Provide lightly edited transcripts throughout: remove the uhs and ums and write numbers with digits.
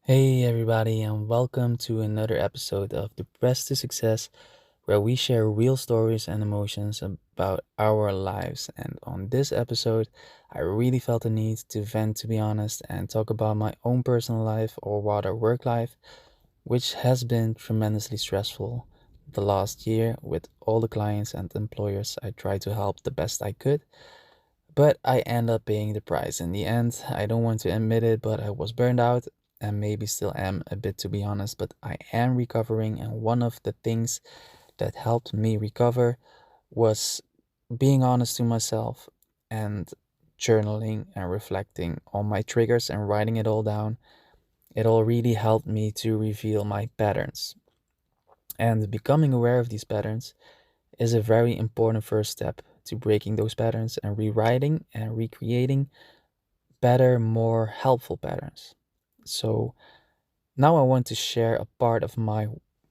Hey everybody, and welcome to another episode of Depressed2succesS, where we share real stories and emotions about our lives. And on this episode, I really felt the need to vent, to be honest, and talk about my own personal life, or rather work life, which has been tremendously stressful the last year with all the clients and employers I tried to help the best I could. But I end up paying the price in the end. I don't want to admit it, but I was burned out and maybe still am a bit, to be honest. But I am recovering, and one of the things that helped me recover was being honest to myself and journaling and reflecting on my triggers and writing it all down. It all really helped me to reveal my patterns. And becoming aware of these patterns is a very important first step to breaking those patterns and rewriting and recreating better, more helpful patterns. So now I want to share a part of my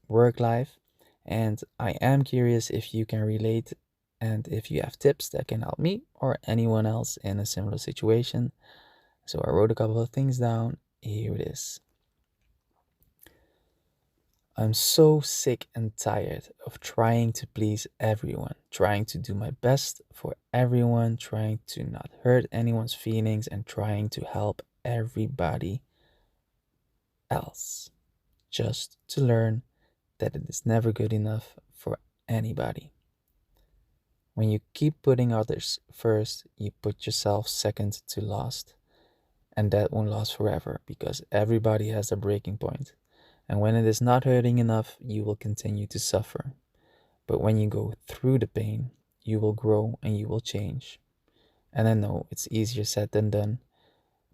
work life, and I am curious if you can relate and if you have tips that can help me or anyone else in a similar situation. So I wrote a couple of things down. Here it is. I'm so sick and tired of trying to please everyone, trying to do my best for everyone, trying to not hurt anyone's feelings, and trying to help everybody else, just to learn that it is never good enough for anybody. When you keep putting others first, you put yourself second to last. And that won't last forever because everybody has a breaking point. And when it is not hurting enough, you will continue to suffer. But when you go through the pain, you will grow and you will change. And I know it's easier said than done,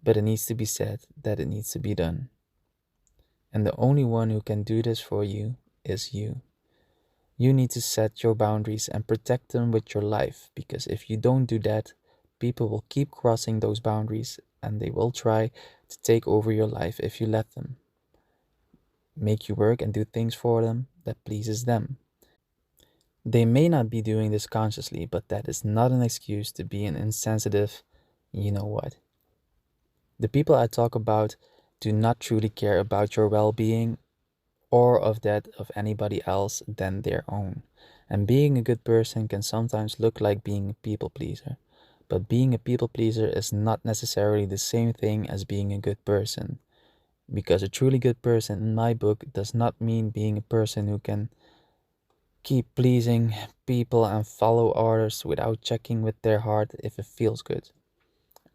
but it needs to be said that it needs to be done. And the only one who can do this for you is you. You need to set your boundaries and protect them with your life, because if you don't do that, people will keep crossing those boundaries and they will try to take over your life if you let them. Make you work and do things for them that pleases them. They may not be doing this consciously, but that is not an excuse to be an insensitive, you know what. The people I talk about do not truly care about your well-being or of that of anybody else than their own. And being a good person can sometimes look like being a people pleaser. But being a people pleaser is not necessarily the same thing as being a good person. Because a truly good person, in my book, does not mean being a person who can keep pleasing people and follow orders without checking with their heart if it feels good.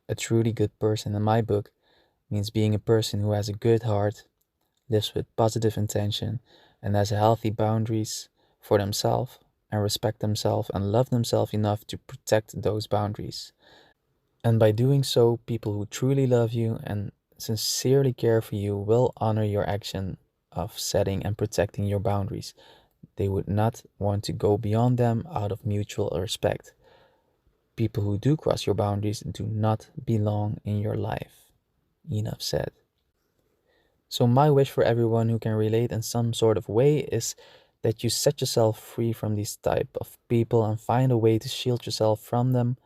A truly good person, in my book, means being a person who has a good heart, lives with positive intention, and has healthy boundaries for themselves and respect themselves and love themselves enough to protect those boundaries. And by doing so, people who truly love you and sincerely care for you will honor your action of setting and protecting your boundaries. They would not want to go beyond them out of mutual respect. People who do cross your boundaries do not belong in your life. Enough said. So, my wish for everyone who can relate in some sort of way is that you set yourself free from these type of people and find a way to shield yourself from them.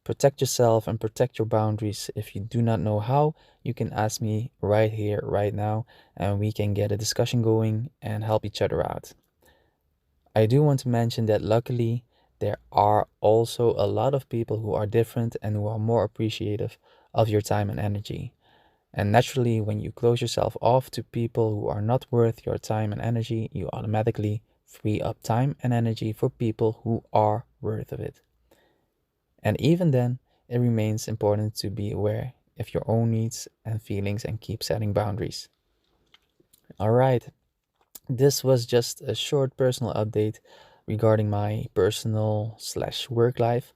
Protect yourself and protect your boundaries. If you do not know how, you can ask me right here, right now, and we can get a discussion going and help each other out. I do want to mention that luckily, there are also a lot of people who are different and who are more appreciative of your time and energy. And naturally, when you close yourself off to people who are not worth your time and energy, you automatically free up time and energy for people who are worth of it. And even then, it remains important to be aware of your own needs and feelings and keep setting boundaries. All right, this was just a short personal update regarding my personal slash work life.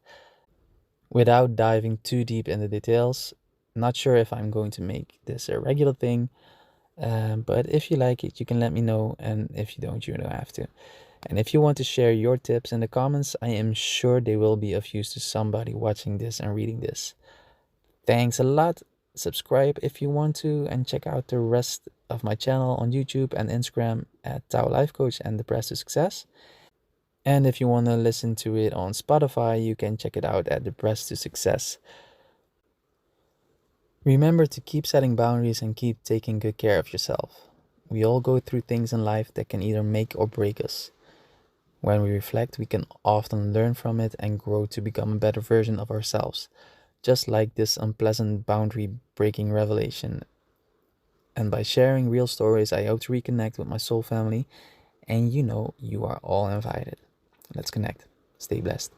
Without diving too deep in the details, not sure if I'm going to make this a regular thing. But if you like it, you can let me know. And if you don't, you don't have to. And if you want to share your tips in the comments, I am sure they will be of use to somebody watching this and reading this. Thanks a lot. Subscribe if you want to, and check out the rest of my channel on YouTube and Instagram at Tao Life Coach and Depressed2succesS. And if you want to listen to it on Spotify, you can check it out at Depressed2succesS. Remember to keep setting boundaries and keep taking good care of yourself. We all go through things in life that can either make or break us. When we reflect, we can often learn from it and grow to become a better version of ourselves, just like this unpleasant boundary breaking revelation. And by sharing real stories, I hope to reconnect with my soul family, and you know you are all invited. Let's connect. Stay blessed.